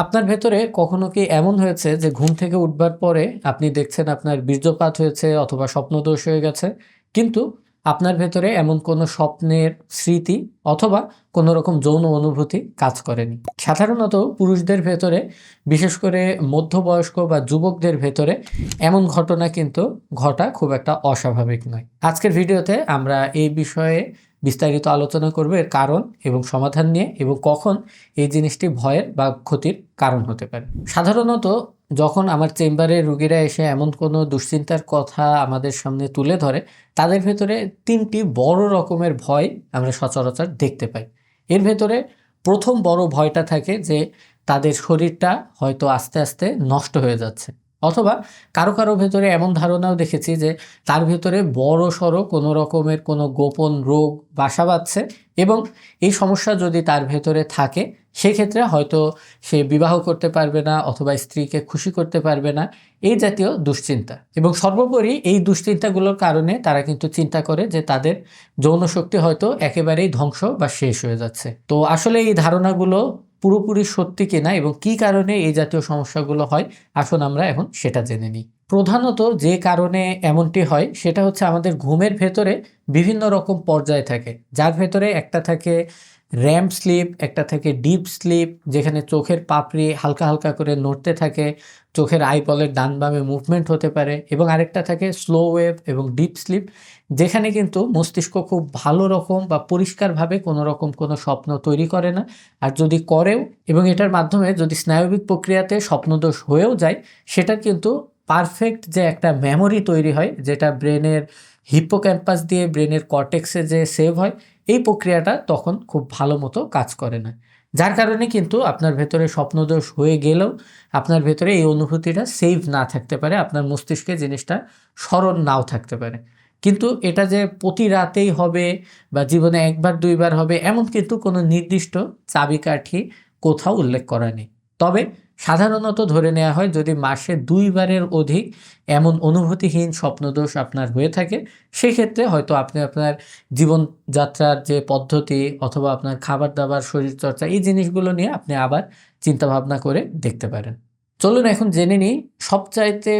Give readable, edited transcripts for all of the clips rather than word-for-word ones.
আপনার ভেতরে কখনো কি এমন হয়েছে যে ঘুম থেকে উঠবার পরে আপনি দেখছেন আপনার বীর্যপাত হয়েছে অথবা স্বপ্নদোষ হয়ে গেছে, কিন্তু আপনার ভেতরে এমন কোনো স্বপ্নের স্মৃতি অথবা কোনো রকম যৌন অনুভূতি কাজ করেনি? সাধারণত পুরুষদের ভেতরে, বিশেষ করে মধ্যবয়স্ক বা যুবকদের ভেতরে এমন ঘটনা কিন্তু ঘটা খুব একটা অস্বাভাবিক নয়। আজকের ভিডিওতে আমরা এই বিষয়ে বিস্তারিত আলোচনা করব, এর কারণ এবং সমাধান নিয়ে, এবং কখন এই জিনিসটি ভয়ের বা ক্ষতির কারণ হতে পারে। সাধারণত যখন আমার চেম্বারে রোগীরা এসে এমন কোনো দুশ্চিন্তার কথা আমাদের সামনে তুলে ধরে, তাদের ভেতরে তিনটি বড় রকমের ভয় আমরা সচরাচর দেখতে পাই। এর ভেতরে প্রথম বড় ভয়টা থাকে যে তাদের শরীরটা হয়তো আস্তে আস্তে নষ্ট হয়ে যাচ্ছে, অথবা কারো কারো ভেতরে এমন ধারণাও দেখেছি যে তার ভেতরে বড় সড়ো কোনো রকমের কোনো গোপন রোগ বাসা বাঁধছে, এবং এই সমস্যা যদি তার ভেতরে থাকে সেক্ষেত্রে হয়তো সে বিবাহ করতে পারবে না অথবা স্ত্রীকে খুশি করতে পারবে না, এই জাতীয় দুশ্চিন্তা। এবং সর্বোপরি এই দুশ্চিন্তাগুলোর কারণে তারা কিন্তু চিন্তা করে যে তাদের যৌন শক্তি হয়তো একেবারেই ধ্বংস বা শেষ হয়ে যাচ্ছে। তো আসলে এই ধারণাগুলো পুরোপুরি সত্যি কিনা এবং কী কারণে এই জাতীয় সমস্যাগুলো হয়, আসুন আমরা এখন সেটা জেনে নিই। প্রধানত যে কারণে এমনটি হয় সেটা হচ্ছে আমাদের ঘুমের ভেতরে বিভিন্ন রকম পর্যায় থাকে, যার ভেতরে একটা থাকে র্যাম স্লিপ, একটা থাকে ডিপ স্লিপ, যেখানে চোখের পাপড়ি হালকা হালকা করে নড়তে থাকে, চোখের আইবলের ডান বামে মুভমেন্ট হতে পারে, এবং আরেকটা থাকে স্লো ওয়েভ এবং ডিপ স্লিপ, যেখানে কিন্তু মস্তিষ্ক খুব ভালো রকম বা পরিষ্কারভাবে কোনো রকম কোনো স্বপ্ন তৈরি করে না, আর যদি করেও এবং এটার মাধ্যমে যদি স্নায়বিক প্রক্রিয়াতে স্বপ্নদোষ হয়েও যায়, সেটা কিন্তু পারফেক্ট যে একটা মেমোরি তৈরি হয়, যেটা ব্রেনের হিপ্পোক্যাম্পাস দিয়ে ব্রেনের কর্টেক্সে যে সেভ হয়, এই প্রক্রিয়াটা তখন খুব ভালো মতো কাজ করে না। যার কারণে কিন্তু আপনার ভেতরে স্বপ্নদোষ হয়ে গেলেও আপনার ভেতরে এই অনুভূতিটা সেভ না থাকতে পারে, আপনার মস্তিষ্কে জিনিসটা স্মরণ নাও থাকতে পারে। কিন্তু এটা যে প্রতি রাতেই হবে বা জীবনে একবার দুইবার হবে, এমন কিন্তু কোনো নির্দিষ্ট চাবিকাঠি কোথাও উল্লেখ করা নেই। তবে সাধারণত ধরে নেওয়া হয় যদি মাসে 2 বারের অধিক এমন অনুভূতিহীন স্বপ্নদোষ আপনার হয়ে থাকে, সেক্ষেত্রে হয়তো আপনি আপনার জীবনযাত্রার যে পদ্ধতি অথবা আপনার খাবার দাবার, শরীরচর্চা, এই জিনিসগুলো নিয়ে আপনি আবার চিন্তাভাবনা করে দেখতে পারেন। চলুন এখন জেনে নিই সবচাইতে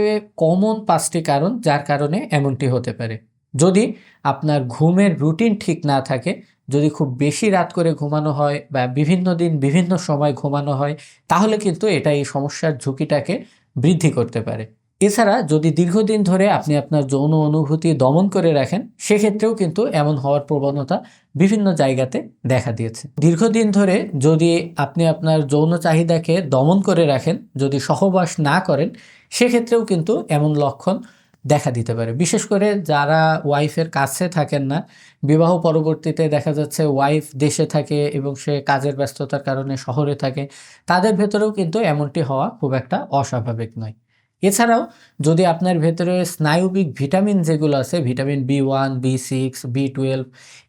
কমন 5টি কারণ যার কারণে এমনটি হতে পারে। যদি আপনার ঘুমের রুটিন ঠিক না থাকে, যদি খুব বেশি রাত করে ঘুমানো হয় বা বিভিন্ন দিন বিভিন্ন সময় ঘুমানো হয়, তাহলে কিন্তু এটা এই সমস্যার ঝুঁকিটাকে বৃদ্ধি করতে পারে। এছাড়া যদি দীর্ঘদিন ধরে আপনি আপনার যৌন অনুভূতি দমন করে রাখেন, সেক্ষেত্রেও কিন্তু এমন হওয়ার প্রবণতা বিভিন্ন জায়গাতে দেখা দিয়েছে। দীর্ঘদিন ধরে যদি আপনি আপনার যৌন চাহিদাকে দমন করে রাখেন, যদি সহবাস না করেন, সেক্ষেত্রেও কিন্তু এমন লক্ষণ দেখা দিতে পারে। বিশেষ করে যারা ওয়াইফের কাছে থাকেন না, বিবাহ পরবর্তীতে দেখা যাচ্ছে ওয়াইফ দেশে থাকে এবং সে কাজের ব্যস্ততার কারণে শহরে থাকে, তাদের ভেতরেও কিন্তু এমনটি হওয়া খুব একটা অস্বাভাবিক নয়। এছাড়াও যদি আপনার ভেতরে স্নায়বিক ভিটামিন যেগুলো আছে, ভিটামিন B1, B6, B12,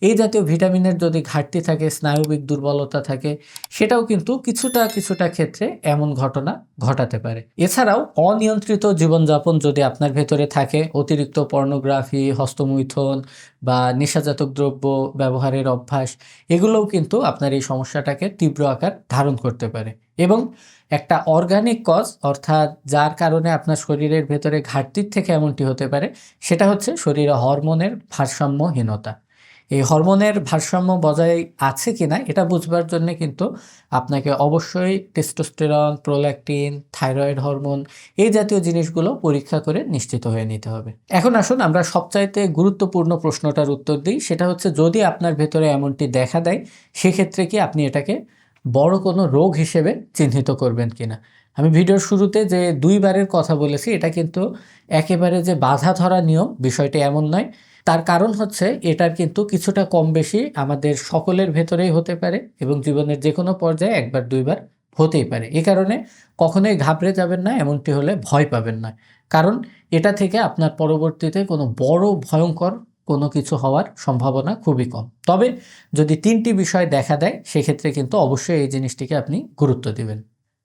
এই জাতীয় ভিটামিনের যদি ঘাটতি থাকে, স্নায়বিক দুর্বলতা থাকে, সেটাও কিন্তু কিছুটা কিছুটা ক্ষেত্রে এমন ঘটনা ঘটাতে পারে। এছাড়াও অনিয়ন্ত্রিত জীবনযাপন যদি আপনার ভেতরে থাকে, অতিরিক্ত পর্নোগ্রাফি, হস্তমৈথুন বা নেশাজাত দ্রব্য ব্যবহারের অভ্যাস, এগুলোও কিন্তু আপনার এই সমস্যাটাকে তীব্র আকার ধারণ করতে পারে। এবং একটা অর্গানিক কজ, অর্থাৎ যার কারণে আপনার শরীরের ভেতরে ঘাটতির থেকে এমনটি হতে পারে, সেটা হচ্ছে শরীরে হরমোনের ভারসাম্যহীনতা। এই হরমোনের ভারসাম্য বজায় আছে কিনা এটা বুঝবার জন্য কিন্তু আপনাকে অবশ্যই টেস্টোস্টেরন, প্রোল্যাকটিন, থাইরয়েড হরমোন, এই জাতীয় জিনিসগুলো পরীক্ষা করে নিশ্চিত হয়ে নিতে হবে। এখন আসুন আমরা সবচাইতে গুরুত্বপূর্ণ প্রশ্নটার উত্তর দিই, সেটা হচ্ছে যদি আপনার ভেতরে এমনটি দেখা দেয়, সেক্ষেত্রে কি আপনি এটাকে বড় কোনো রোগ হিসেবে চিহ্নিত করবেন কিনা। আমি ভিডিওর শুরুতে যে 2 বারের কথা বলেছি, এটা কিন্তু একেবারে যে বাঁধা ধরা নিয়ম, বিষয়টি এমন নয়। তার কারণ হচ্ছে এটার কিন্তু কিছুটা কম বেশি আমাদের সকলের ভেতরেই হতে পারে এবং জীবনের যে কোনো পর্যায়ে 1 বার 2 বার হতেই পারে। এ কারণে কখনোই ঘাবড়ে যাবেন না, এমনটি হলে ভয় পাবেন না, কারণ এটা থেকে আপনার পরবর্তীতে কোনো বড় ভয়ঙ্কর কোনো কিছু হওয়ার সম্ভাবনা খুবই কম। তবে যদি 3টি বিষয় দেখা দেয়, সেক্ষেত্রে কিন্তু অবশ্যই এই জিনিসটিকে আপনি গুরুত্ব দিবেন।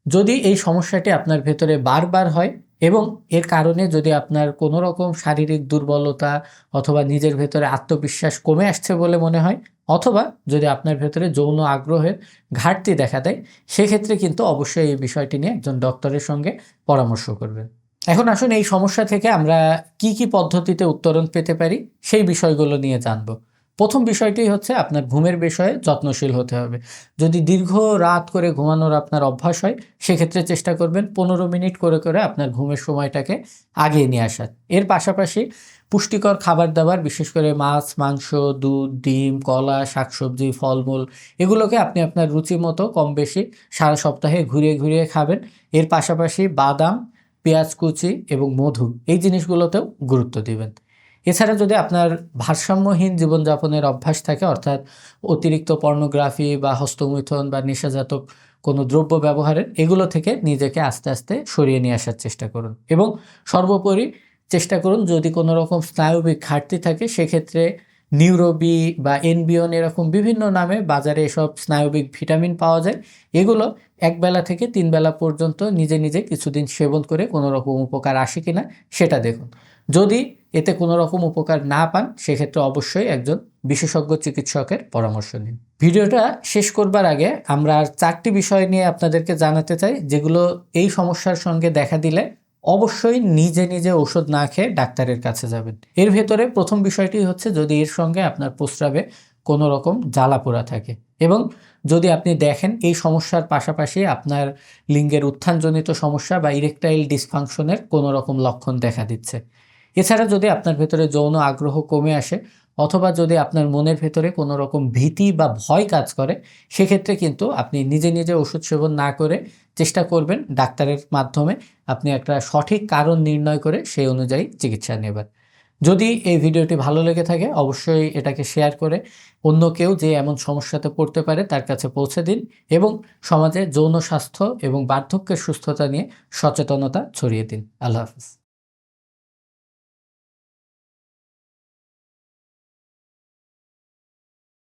যদি এই সমস্যাটি আপনার ভেতরে বারবার হয় এবং এর কারণে যদি আপনার কোনো রকম শারীরিক দুর্বলতা অথবা নিজের ভেতরে আত্মবিশ্বাস কমে আসছে বলে মনে হয়, অথবা যদি আপনার ভেতরে যৌন আগ্রহের ঘাটতি দেখা দেয়, সেক্ষেত্রে কিন্তু অবশ্যই এই বিষয়টি নিয়ে একজন ডক্টরের সঙ্গে পরামর্শ করবেন। এখন আসুন এই সমস্যা থেকে আমরা কি পদ্ধতিতে উত্তরণ পেতে পারি সেই বিষয়গুলো নিয়ে জানব। প্রথম বিষয়টি হচ্ছে আপনার ঘুমের বিষয়ে যত্নশীল হতে হবে। যদি দীর্ঘ রাত করে ঘুমানোর আপনার অভ্যাস হয়, সেক্ষেত্রে চেষ্টা করবেন 15 মিনিট করে করে আপনার ঘুমের সময়টাকে আগিয়ে নিয়ে আসার। এর পাশাপাশি পুষ্টিকর খাবার-দাবার, বিশেষ করে মাছ, মাংস, দুধ, ডিম, কলা, শাকসবজি, ফলমূল এগুলোকে আপনি আপনার রুচি মতো কম বেশি সারা সপ্তাহে ঘুরিয়ে ঘুরিয়ে খাবেন। এর পাশাপাশি বাদাম, পেঁয়াজ কুচি এবং মধু এই জিনিসগুলোতেও গুরুত্ব দিবেন। এছাড়া যদি আপনার ভারসাম্যহীন জীবনযাপনের অভ্যাস থাকে, অর্থাৎ অতিরিক্ত পর্নোগ্রাফি বা হস্তমৈথুন বা নেশাজাত কোনো দ্রব্য ব্যবহারের, এগুলো থেকে নিজেকে আস্তে আস্তে সরিয়ে নিয়ে আসার চেষ্টা করুন। এবং সর্বোপরি চেষ্টা করুন যদি কোনো রকম স্নায়বিক ঘাটতি থাকে, সেক্ষেত্রে নিউরোবি বা এনবিয়ন এরকম বিভিন্ন নামে বাজারে এসব স্নায়বিক ভিটামিন পাওয়া যায়। এগুলো একবেলা থেকে 3 বেলা পর্যন্ত নিজে নিজে কিছুদিন সেবন করে কোনো রকম উপকার আসে কিনা সেটা দেখুন। যদি এতে কোনো রকম উপকার না পান, সেক্ষেত্রে অবশ্যই একজন বিশেষজ্ঞ চিকিৎসকের পরামর্শ নিন। ভিডিওটা শেষ করবার আগে আমরা আর 4টি বিষয় নিয়ে আপনাদেরকে জানাতে চাই, যেগুলো এই সমস্যার সঙ্গে দেখা দিলে অবশ্যই নিজে নিজে ওষুধ না খেয়ে ডাক্তারের কাছে যাবেন। এর ভেতরে প্রথম বিষয়টি হচ্ছে যদি এর সঙ্গে আপনার প্রস্রাবে কোনো রকম জ্বালাপোড়া থাকে এবং যদি আপনি দেখেন এই সমস্যার পাশাপাশি আপনার লিঙ্গের উত্থানজনিত সমস্যা বা ইরেকটাইল ডিসফাংশনের কোনো রকম লক্ষণ দেখা দিচ্ছে। এছাড়া যদি আপনার ভেতরে যৌন আগ্রহ কমে আসে অথবা যদি আপনার মনের ভেতরে কোনো রকম ভীতি বা ভয় কাজ করে, সেক্ষেত্রে কিন্তু আপনি নিজে নিজে ওষুধ সেবন না করে চেষ্টা করবেন ডাক্তারের মাধ্যমে আপনি একটা সঠিক কারণ নির্ণয় করে সেই অনুযায়ী চিকিৎসা নেবেন। যদি এই ভিডিওটি ভালো লেগে থাকে অবশ্যই এটাকে শেয়ার করে অন্য কেউ যে এমন সমস্যাতে পড়তে পারে তার কাছে পৌঁছে দিন এবং সমাজে যৌন স্বাস্থ্য এবং বার্ধক্যের সুস্থতা নিয়ে সচেতনতা ছড়িয়ে দিন। আল্লাহ হাফেজ।